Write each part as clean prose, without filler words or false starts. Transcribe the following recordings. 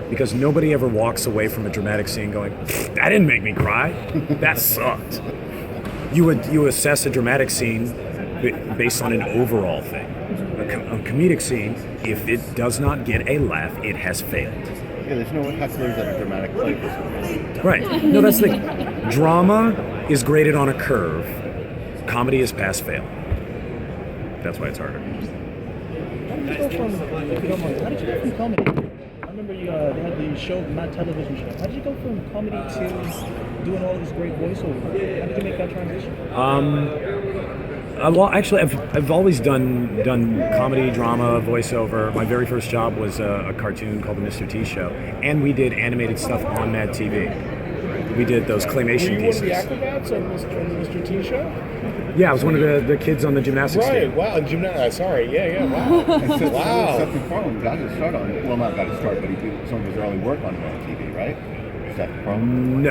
because nobody ever walks away from a dramatic scene going, that didn't make me cry. That sucked. You assess a dramatic scene based on an overall thing. A comedic scene, if it does not get a laugh, it has failed. Yeah, there's no hecklers at a dramatic play for something. Right. No, that's the thing. Drama is graded on a curve. Comedy is pass-fail. That's why it's harder. How did you go from, if you don't mind, how did you go from comedy? I remember you they had the show, Mad Television Show. How did you go from comedy to doing all this great voiceover? How did you make that transition? Well, actually, I've always done comedy, drama, voiceover. My very first job was a cartoon called the Mr. T Show, and we did animated stuff on Mad TV. We did those claymation pieces. Were you one of the acrobats on the Mr. T Show? Yeah, I was one of the kids on the gymnastics team. Wow, sorry, wow. Wow. Seth MacFarlane got his start on it. Well, not got his start, but he did some of his early work on Mad TV, right? Seth MacFarlane?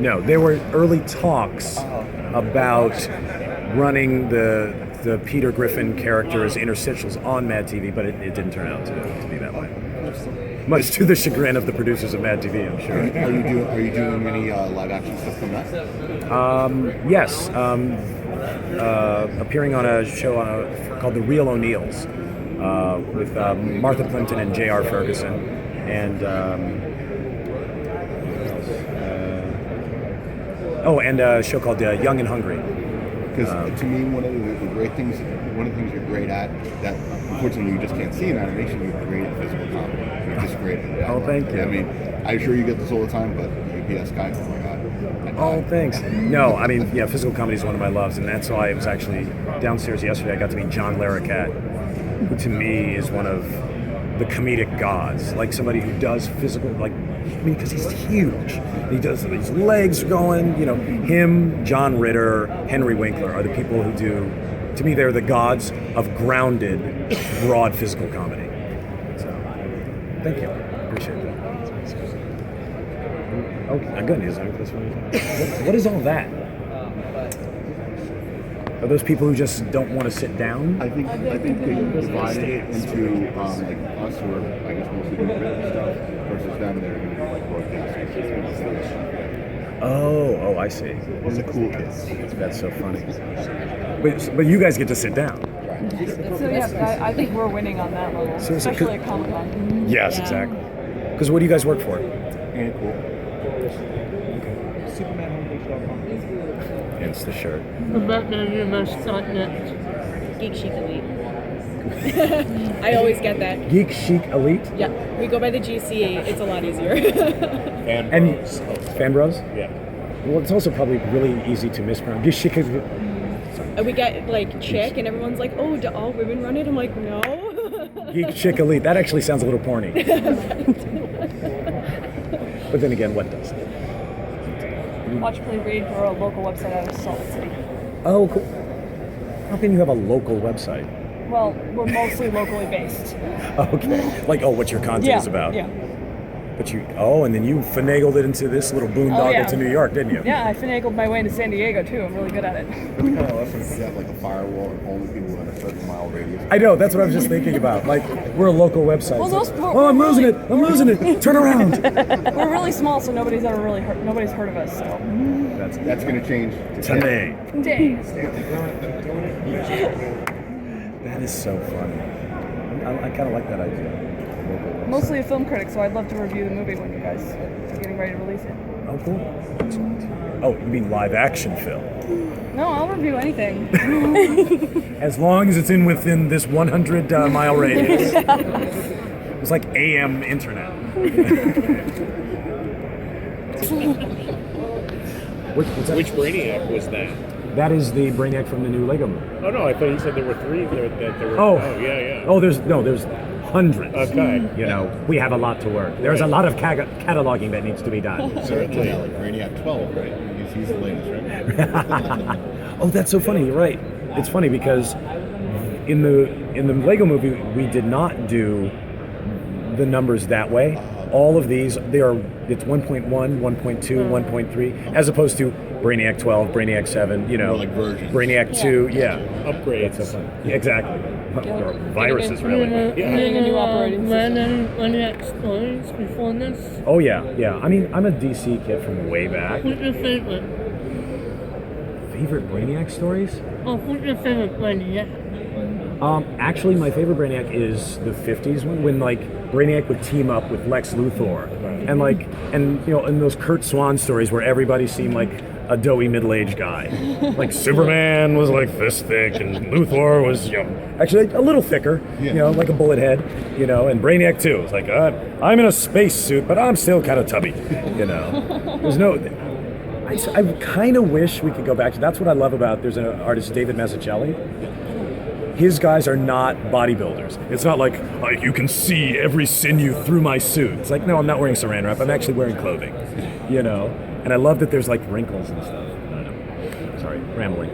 No. There were early talks about running the Peter Griffin character as interstitials on Mad TV, but it didn't turn out to be that way. Much to the chagrin of the producers of Mad TV, I'm sure. Are you doing any live action stuff coming up? Yes. Appearing on a show called The Real O'Neills with Martha Plimpton and J.R. Ferguson, and and a show called Young and Hungry. Because to me, one of the great things, one of the things you're great at that unfortunately you just can't see in animation, you're great at physical comedy. You're just great at that. Oh, thank you. I mean, I'm sure you get this all the time, but UPS guy, oh my God. Oh, thanks. No, I mean, yeah, physical comedy is one of my loves, and that's why I was actually downstairs yesterday. I got to meet John Larroquette, who to me is one of the comedic gods, like somebody who does physical, because he's huge. He does these legs going, him, John Ritter, Henry Winkler are the people who do, to me, they're the gods of grounded, broad physical comedy. So, thank you. Appreciate that. Okay, good news. What is all that? Are those people who just don't want to sit down? I think they divided it into like us who are, I guess, mostly doing written stuff versus them that are going to do like broadcasting. Oh, I see. Those are cool kids. That's so funny. But you guys get to sit down. So yeah, I think we're winning on that level, especially at Comic-Con. Yes, exactly. Because what do you guys work for? And cool. Hence the shirt. Geek Chic Elite. I always get that. Geek Chic Elite? Yeah, we go by the GC. It's a lot easier. And Fan Bros? Yeah. Well, it's also probably really easy to mispronounce. Geek Chic Elite. And we get like chick, and everyone's like, "Oh, do all women run it?" I'm like, "No." Geek Chic Elite. That actually sounds a little porny. But then again, what does? Watch, play, read for a local website out of Salt Lake City. Oh, cool. How can you have a local website? Well, we're mostly locally based. Okay. Like, what your content is about. Yeah. But and then you finagled it into this little boondoggle to New York, didn't you? Yeah, I finagled my way into San Diego too. I'm really good at it. It's kind of awesome if you have like a firewall and only people within a certain mile radius. I know, that's what I was just thinking about. Like, we're a local website. Well, I'm losing it. Turn around. We're really small, so nobody's heard of us. So That's going to change today. That is so funny. I kind of like that idea. Mostly a film critic, so I'd love to review the movie when you guys are getting ready to release it. Oh, cool. Excellent. Oh, you mean live action film? No, I'll review anything. As long as it's within this 100-mile radius. It's like AM internet. What's that? Which Brainiac was that? That is the Brainiac from the new Lego movie. Oh no, I thought you said there were three. That there were. Oh, yeah. Oh, there's hundreds. Okay. We have a lot to work. There's a lot of cataloging that needs to be done. Certainly, like Brainiac 12, right? He's the latest, right? Oh, that's so funny. You're right. It's funny because in the Lego movie we did not do the numbers that way. All of these, it's 1.1, 1.2, 1.3, as opposed to Brainiac 12, Brainiac 7, More like versions. Brainiac 2, yeah. Upgrades. That's so funny. Yeah, exactly. Or viruses, really. Getting a new operating system. Any stories before this? Oh yeah. I mean, I'm a DC kid from way back. Who's your favorite? Favorite Brainiac stories? Oh, who's your favorite Brainiac? Actually, my favorite Brainiac is the '50s one, when like Brainiac would team up with Lex Luthor, and you know, in those Kurt Swan stories where everybody seemed like a doughy middle-aged guy. Like Superman was like this thick, and Luthor was, you know, actually a little thicker, you know, like a bullet head, you know, and Brainiac too. It's like, I'm in a space suit, but I'm still kind of tubby, you know. There's no. I kind of wish we could go back to. That's what I love about. There's an artist, David Mazzucchelli. His guys are not bodybuilders. It's not like you can see every sinew through my suit. It's like, no, I'm not wearing saran wrap. I'm actually wearing clothing, you know. And I love that there's like wrinkles and stuff. I don't know. Sorry, rambling.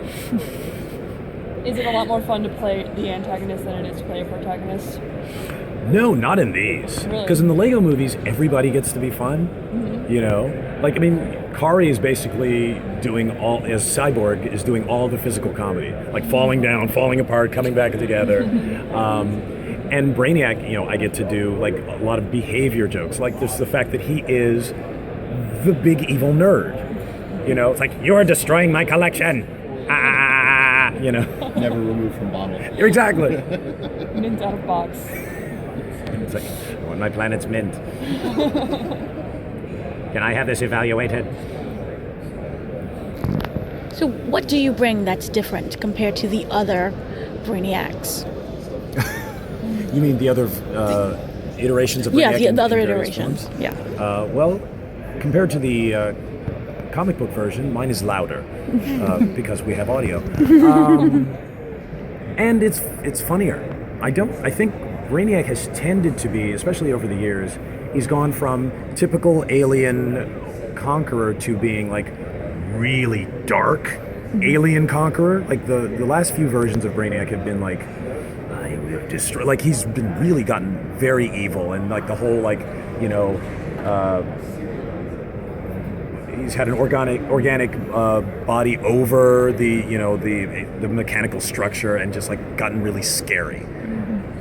Is it a lot more fun to play the antagonist than it is to play a protagonist? No, not in these. Really? Because in the Lego movies, everybody gets to be fun. Mm-hmm. You know, like I mean, Kari is basically doing as Cyborg is doing all the physical comedy, like falling down, falling apart, coming back together. And Brainiac, you know, I get to do like a lot of behavior jokes, like just the fact that he is the big evil nerd. You know, it's like, you're destroying my collection. You know. Never removed from bottle. Exactly. Mint out of box. It's like, I want my planet's mint. Can I have this evaluated? So what do you bring that's different compared to the other Brainiacs? You mean the other iterations of Brainiac? Yeah, the in other various iterations. forms? Yeah. Well, compared to the comic book version, mine is louder because we have audio, and it's funnier. I think Brainiac has tended to be, especially over the years, he's gone from typical alien conqueror to being like really dark alien conqueror. Like the last few versions of Brainiac have been like, destroy. Like he's been really gotten very evil, and like the whole like, you know, he's had an organic body over the, you know, the mechanical structure, and just like gotten really scary.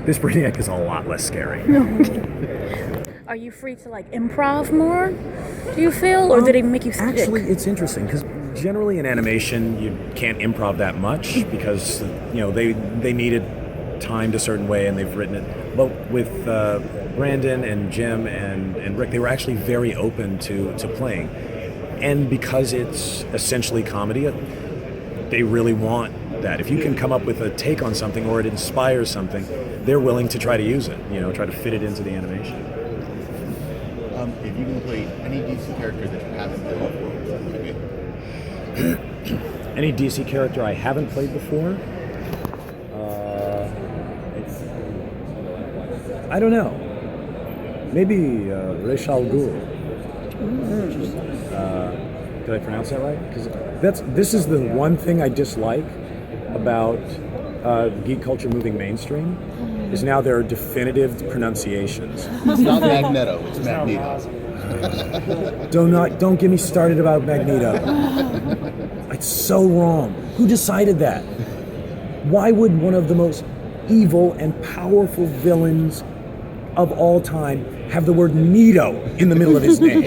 This Brainiac is a lot less scary. Are you free to like improv more? Do you feel, or did it make you stick? Actually, it's interesting because generally in animation you can't improv that much because, you know, they needed timed a certain way and they've written it. But with Brandon and Jim and Rick, they were actually very open to playing. And because it's essentially comedy, they really want that. If you can come up with a take on something or it inspires something, they're willing to try to use it, you know, try to fit it into the animation. If you can play any DC character that you haven't played before, what would it be? Any DC character I haven't played before? I don't know. Maybe Ra's al Ghul. Did I pronounce that right? Because this is the one thing I dislike about geek culture moving mainstream, is now there are definitive pronunciations. It's not Magneto, it's Magneto. Don't get me started about Magneto. It's so wrong. Who decided that? Why would one of the most evil and powerful villains of all time have the word Nito in the middle of his name?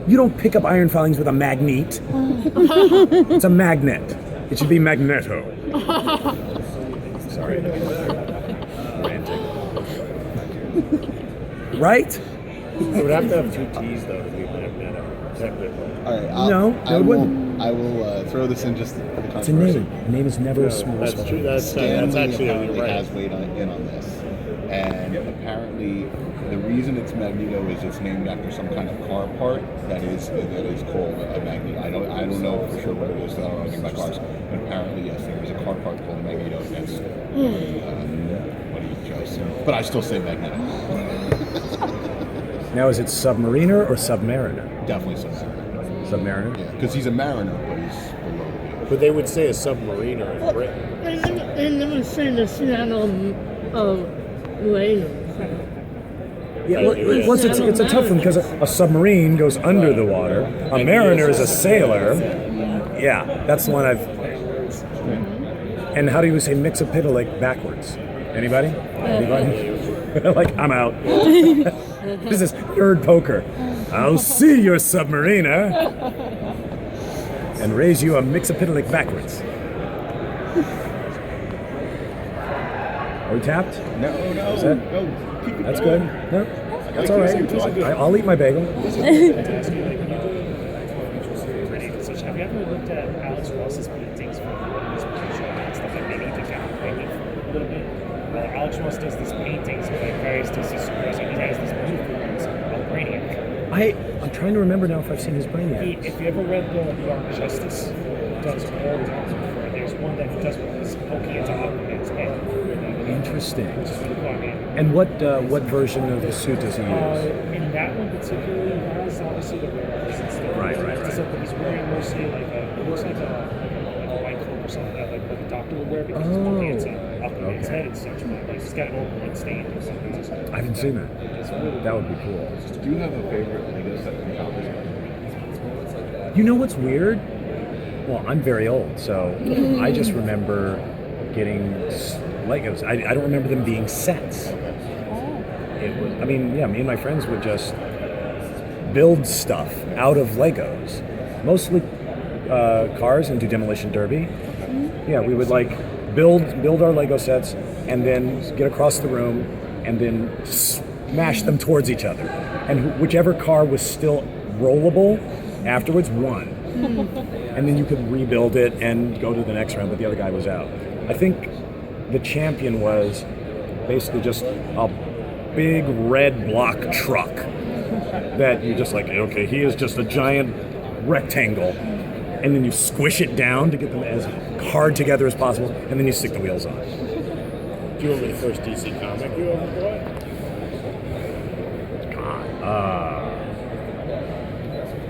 You don't pick up iron filings with a magnet. It's a magnet. It should be Magneto. Sorry. Ranting. Right? It would have to have two T's though to be Magneto, technically. All right, No, it wouldn't. I will throw this in just for the It's a controversy. name. A name is never a small That's spell. true. That's actually apparently right. has weighed in on this, and apparently the reason it's Magneto is it's named after some kind of car part that is called a magnet. I don't know for sure what it is. I don't know anything about cars, but apparently yes, there is a car part called a Magneto. That's what do you chose? But I still say Magneto. Now, is it Submariner or Submariner? Definitely Submariner. Submariner? Yeah, because he's a mariner, but he's below. But they would say a submariner in Britain. They never say the Seattle Raiders. Yeah, well, it's a tough one because a submarine goes under the water. A mariner is a sailor. Yeah, that's the one I've. And how do you say Mixapitalik backwards? Anybody? Anybody? Like, I'm out. This is nerd poker. I'll see your submariner and raise you a Mixapitalik backwards. Are we tapped? No. Is that- No. Keep it That's going. good. No, that's all right. I'll eat my bagel. Have you ever looked at Alex Ross's paintings from his picture and stuff like maybe to kind of bring it a little bit? Well, Alex Ross does these paintings of like various DC superheroes, and he has this beautiful ones of Brainiac. I'm trying to remember now if I've seen his Brainiac. If you ever read the Dark Justice, he does all the ones before. There's one that he does with his poking into Aquaman's head. Interesting. Which is really cool. I mean, And what version of the suit does he use? in that one particularly, he has obviously the wearers and stuff. Right. But he's wearing mostly like it looks like a white cloak or something that like a doctor would wear because he's poking into Aquaman's head and such. But like he's got an old blood stain or something. I haven't seen that. That would be cool. Do you have a favorite Lego set from childhood? You know what's weird? Well, I'm very old, so I just remember getting Legos. I don't remember them being sets. It was, me and my friends would just build stuff out of Legos, mostly cars and do demolition derby. Yeah, we would like build our Lego sets and then get across the room and then smash them towards each other. And whichever car was still rollable afterwards won. And then you could rebuild it and go to the next round, but the other guy was out. I think the champion was basically just a big red block truck that you're just like, okay, he is just a giant rectangle. And then you squish it down to get them as hard together as possible, and then you stick the wheels on. Do you remember the first DC comic you ever bought?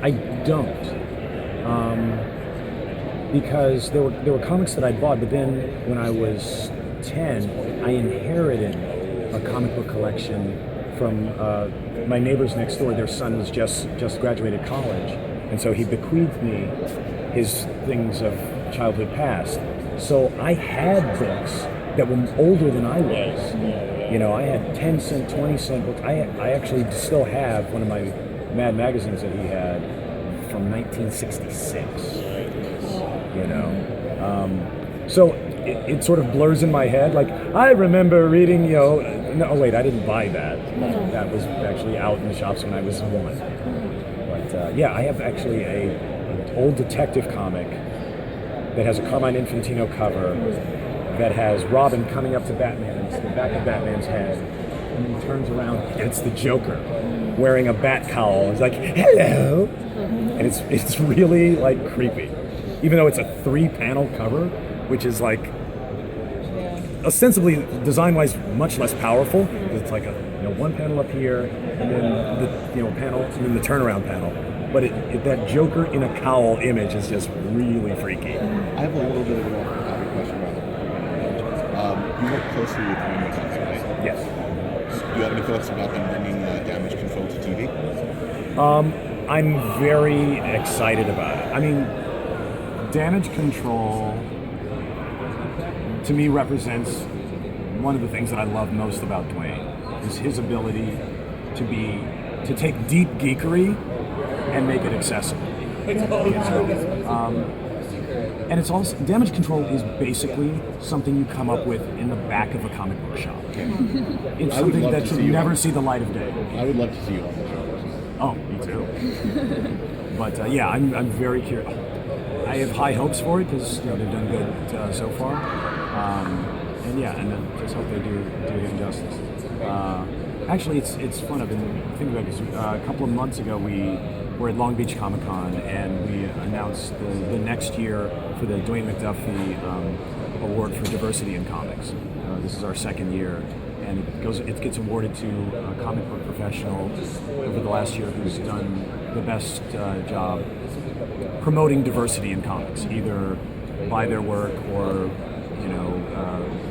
I don't. Because there were comics that I bought, but then when I was 10, I inherited a comic book collection from my neighbors next door. Their son was just graduated college, and so he bequeathed me his things of childhood past. So I had books that were older than I was. You know, I had 10 cent, 20 cent books. I actually still have one of my Mad magazines that he had from 1966. You know, so it sort of blurs in my head. Like, I remember reading, no, wait, I didn't buy that. That was actually out in the shops when I was 1. But I have actually an old detective comic that has a Carmine Infantino cover that has Robin coming up to Batman, and it's the back of Batman's head, and he turns around, and it's the Joker wearing a bat cowl. It's like, hello, and it's really like creepy. Even though it's a 3-panel cover, which is like ostensibly design-wise much less powerful. It's like a one panel up here, and then the panel, and then the turnaround panel. But that Joker in a cowl image is just really freaky. I have a little bit of an off-topic question about the you work closely with NYCC, right? Yes. Do you have any thoughts about them bringing damage control to TV? I'm very excited about it. I mean, damage control to me represents one of the things that I love most about Dwayne, is his ability to take deep geekery and make it accessible. And it's also, damage control is basically something you come up with in the back of a comic book shop. It's something that should never see the light of day. I would love to see you on the show. Oh, me too. But I'm very curious. I have high hopes for it because they've done good so far. And I just hope they do him justice. Actually, it's fun. I've been thinking about this. A couple of months ago, we were at Long Beach Comic Con, and we announced the next year for the Dwayne McDuffie Award for Diversity in Comics. This is our second year, and it gets awarded to a comic book professional over the last year who's done the best job promoting diversity in comics, either by their work or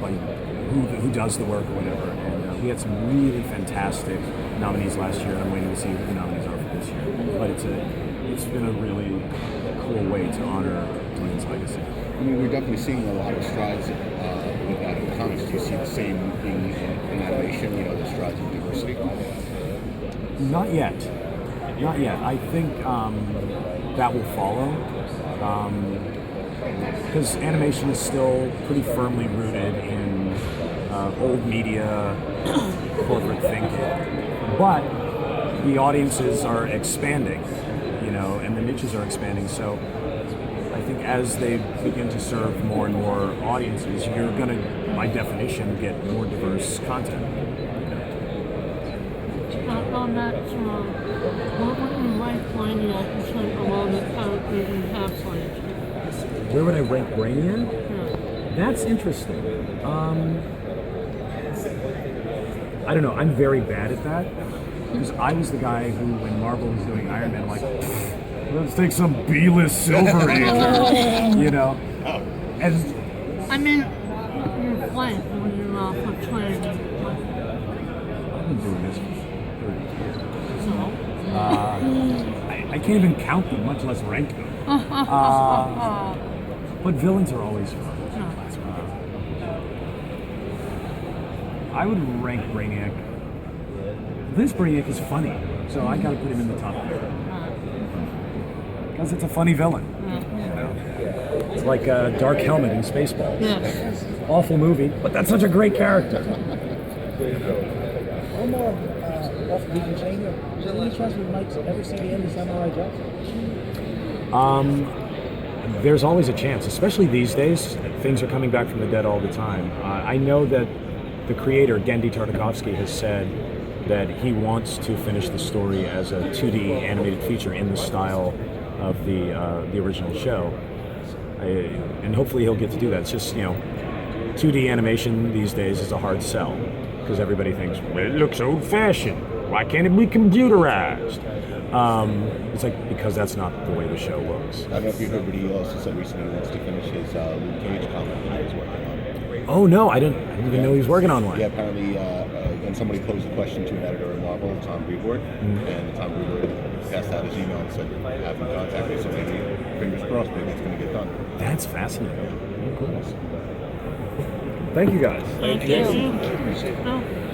by who does the work or whatever. And we had some really fantastic nominees last year. I'm waiting to see who the nominees are for this year. But it's been a really cool way to honor Dwayne's legacy. mean, we're definitely seeing a lot of strides with that in comics. Do you see the same in animation? You know, the strides of diversity. Not yet. Not yet. I think that will follow. Because animation is still pretty firmly rooted in old media, corporate thinking. But the audiences are expanding, you know, and the niches are expanding. So I think as they begin to serve more and more audiences, you're going to, by definition, get more diverse content. On that, what would you rank Brainiac among the characters you have played? Where would I rank Brainiac? Yeah. That's interesting. I don't know. I'm very bad at that because I was the guy who, when Marvel was doing Iron Man, like, let's take some B-list Silver Age, you know. And I mean, you played when you portrayed. I've been doing this for 30 years. So. I can't even count them, much less rank them. But villains are always fun. I would rank Brainiac. This Brainiac is funny, so I gotta put him in the top 3. Because it's a funny villain. You know? It's like Dark Helmet in Spaceballs. Yeah. Awful movie, but that's such a great character. One more off the beaten chain here. Is there any chance we might ever see the end of Samurai Jack? There's always a chance, especially these days. Things are coming back from the dead all the time. I know that the creator, Gendy Tartakovsky, has said that he wants to finish the story as a 2D animated feature in the style of the original show. And hopefully he'll get to do that. It's just, you know, 2D animation these days is a hard sell because everybody thinks, well, it looks old-fashioned. Why can't it be computerized? It's like, because that's not the way the show looks. I don't know if you heard, but he also said recently he wants to finish his Luke Cage comic that he was working on. Oh no, I didn't even know he was working on one. Yeah, apparently, and somebody posed a question to an editor in Marvel, Tom Brevoort, and Tom Brevoort passed out his email and said, have him contact me, so maybe, fingers crossed, maybe it's going to get done. That's fascinating. Oh, cool. Thank you guys. Thank you.